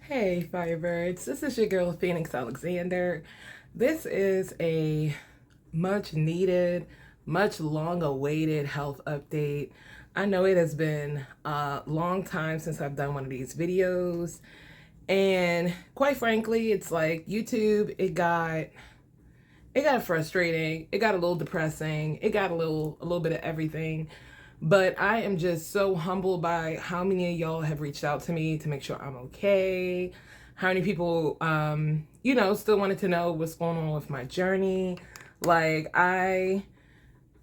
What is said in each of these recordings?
Hey Firebirds, this is your girl Phoenix Alexander. This is a much needed, much long awaited health update. I know it has been a long time since I've done one of these videos, and quite frankly, it's like YouTube, it got frustrating, it got a little depressing, it got a little bit of everything. But I am just so humbled by how many of y'all have reached out to me to make sure I'm okay. How many people, still wanted to know what's going on with my journey. Like I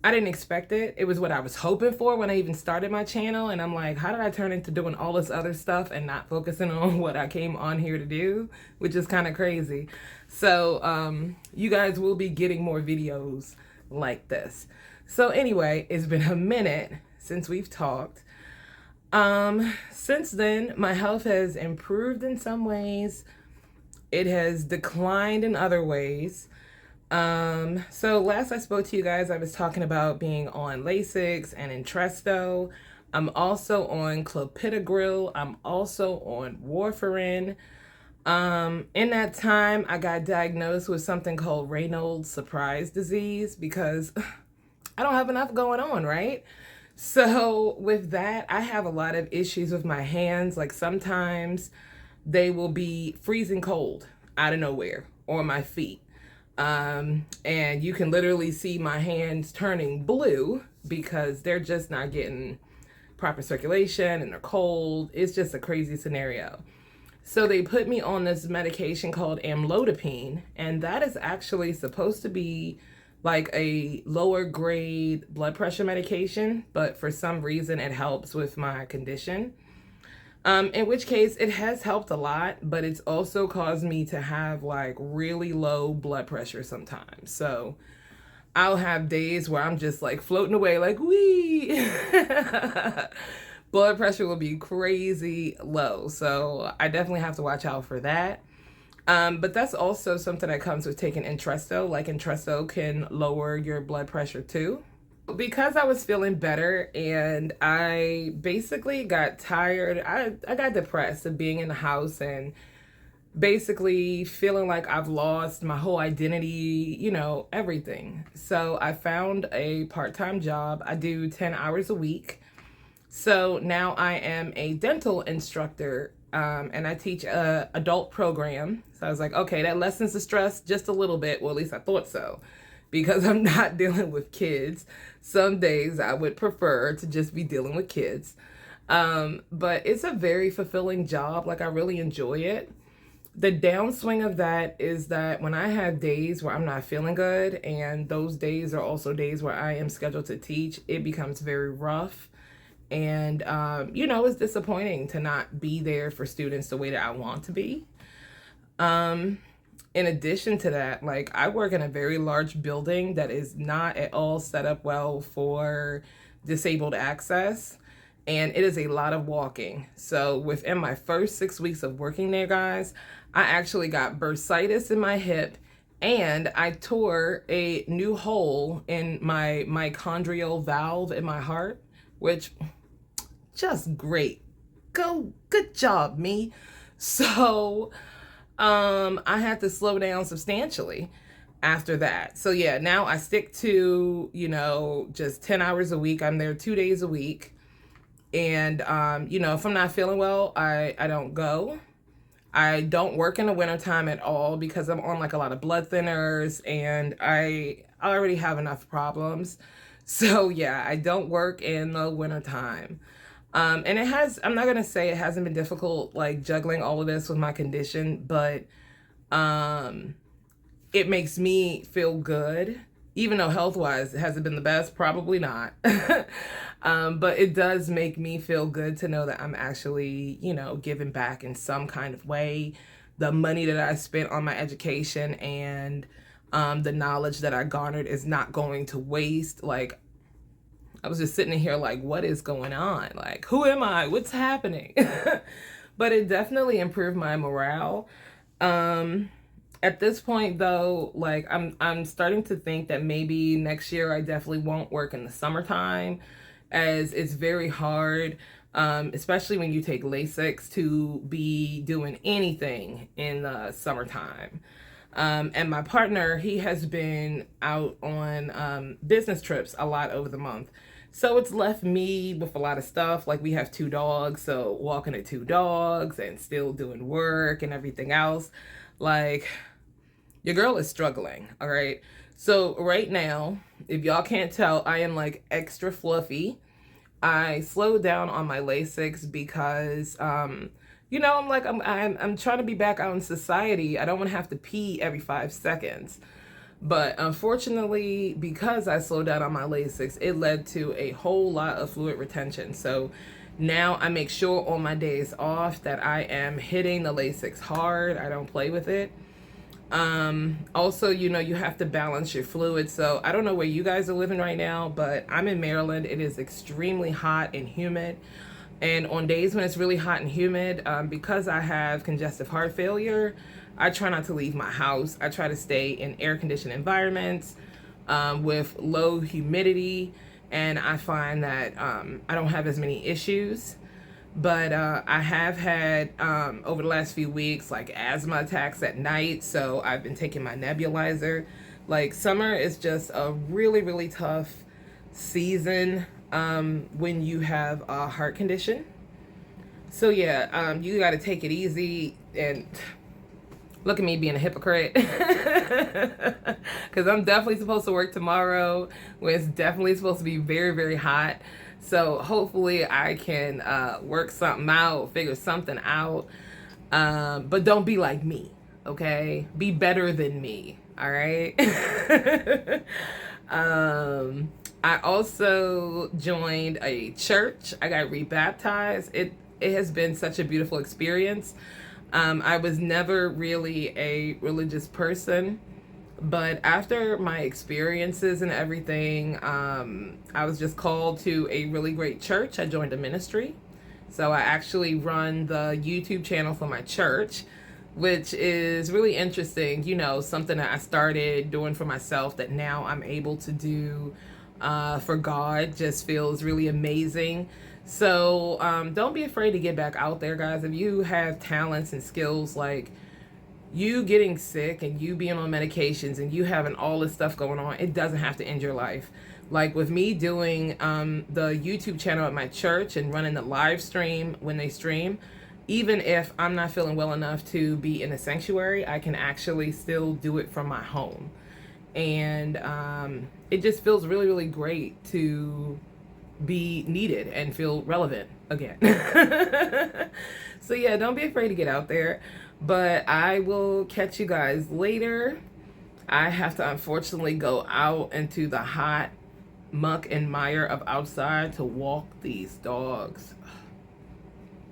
didn't expect it. It was what I was hoping for when I even started my channel. And I'm like, how did I turn into doing all this other stuff and not focusing on what I came on here to do, which is kind of crazy. So you guys will be getting more videos like this. So anyway, it's been a minute since we've talked. Since then, my health has improved in some ways. It has declined in other ways. So last I spoke to you guys, I was talking about being on Lasix and Entresto. I'm also on clopidogrel. I'm also on warfarin. In that time, I got diagnosed with something called Raynaud's surprise disease because I don't have enough going on, right? So with that, I have a lot of issues with my hands. Like sometimes they will be freezing cold out of nowhere, or my feet. And you can literally see my hands turning blue because they're just not getting proper circulation and they're cold. It's just a crazy scenario. So they put me on this medication called amlodipine, and that is actually supposed to be like a lower grade blood pressure medication, but for some reason it helps with my condition. In which case it has helped a lot, but it's also caused me to have like really low blood pressure sometimes. So I'll have days where I'm just like floating away like, wee. Blood pressure will be crazy low. So I definitely have to watch out for that. But that's also something that comes with taking Entresto. Like Entresto can lower your blood pressure too. Because I was feeling better and I basically got tired, I got depressed of being in the house and basically feeling like I've lost my whole identity, everything. So I found a part-time job. I do 10 hours a week. So now I am a dental instructor, and I teach a adult program. So I was like, okay, that lessens the stress just a little bit. Well, at least I thought so, because I'm not dealing with kids. Some days I would prefer to just be dealing with kids. But it's a very fulfilling job. Like I really enjoy it. The downswing of that is that when I have days where I'm not feeling good, and those days are also days where I am scheduled to teach, it becomes very rough. And, it's disappointing to not be there for students the way that I want to be. In addition to that, like I work in a very large building that is not at all set up well for disabled access. And it is a lot of walking. So within my first 6 weeks of working there, guys, I actually got bursitis in my hip and I tore a new hole in my myocardial valve in my heart, which just great. Good job, me. So I had to slow down substantially after that. So yeah, now I stick to, just 10 hours a week. I'm there 2 days a week. And if I'm not feeling well, I don't go. I don't work in the wintertime at all because I'm on like a lot of blood thinners and I already have enough problems. So yeah, I don't work in the wintertime. And I'm not going to say it hasn't been difficult, like juggling all of this with my condition, but it makes me feel good, even though health-wise it hasn't been the best, probably not. But it does make me feel good to know that I'm actually, giving back in some kind of way. The money that I spent on my education and the knowledge that I garnered is not going to waste. Like, I was just sitting here like, what is going on? Like, who am I? What's happening? But it definitely improved my morale. At this point though, like I'm starting to think that maybe next year I definitely won't work in the summertime, as it's very hard especially when you take Lasix to be doing anything in the summertime. And my partner, he has been out on business trips a lot over the month. So it's left me with a lot of stuff. Like we have 2 dogs, so walking the 2 dogs and still doing work and everything else. Like, your girl is struggling, all right? So right now, if y'all can't tell, I am like extra fluffy. I slowed down on my Lasix because I'm trying to be back out in society. I don't want to have to pee every 5 seconds. But unfortunately, because I slowed down on my Lasix, it led to a whole lot of fluid retention. So now I make sure on my days off that I am hitting the Lasix hard. I don't play with it. Also, you have to balance your fluids. So I don't know where you guys are living right now, but I'm in Maryland. It is extremely hot and humid. And on days when it's really hot and humid, because I have congestive heart failure, I try not to leave my house. I try to stay in air-conditioned environments with low humidity, and I find that I don't have as many issues. But I have had, over the last few weeks, like asthma attacks at night, so I've been taking my nebulizer. Like, summer is just a really, really tough season when you have a heart condition. So yeah, you got to take it easy, and look at me being a hypocrite. Because I'm definitely supposed to work tomorrow when it's definitely supposed to be very, very hot. So hopefully I can work something out, figure something out. But don't be like me, okay? Be better than me, all right? I also joined a church. I got rebaptized. It has been such a beautiful experience. I was never really a religious person, but after my experiences and everything, I was just called to a really great church. I joined a ministry. So I actually run the YouTube channel for my church, which is really interesting. Something that I started doing for myself that now I'm able to do for God just feels really amazing. So don't be afraid to get back out there, guys. If you have talents and skills, like you getting sick and you being on medications and you having all this stuff going on, it doesn't have to end your life. Like with me doing the YouTube channel at my church and running the live stream when they stream, even if I'm not feeling well enough to be in a sanctuary, I can actually still do it from my home. And it just feels really, really great to be needed and feel relevant again. So yeah, don't be afraid to get out there. But I will catch you guys later. I have to unfortunately go out into the hot muck and mire of outside to walk these dogs.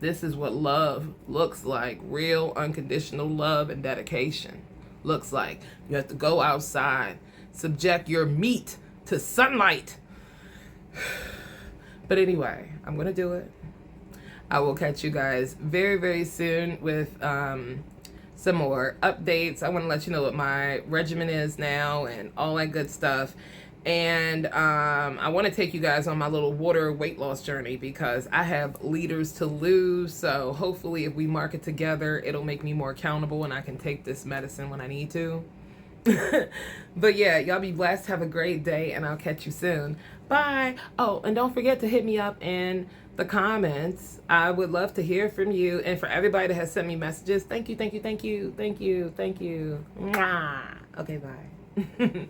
This is what love looks like. Real unconditional love and dedication looks like. You have to go outside, subject your meat to sunlight. But anyway, I'm going to do it. I will catch you guys very, very soon with some more updates. I want to let you know what my regimen is now and all that good stuff. And I want to take you guys on my little water weight loss journey because I have liters to lose. So hopefully if we mark it together, it'll make me more accountable and I can take this medicine when I need to. But yeah, y'all be blessed. Have a great day and I'll catch you soon. Bye. Oh, and don't forget to hit me up in the comments. I would love to hear from you. And for everybody that has sent me messages, thank you, thank you, thank you, thank you, thank you. Mwah. Okay, bye.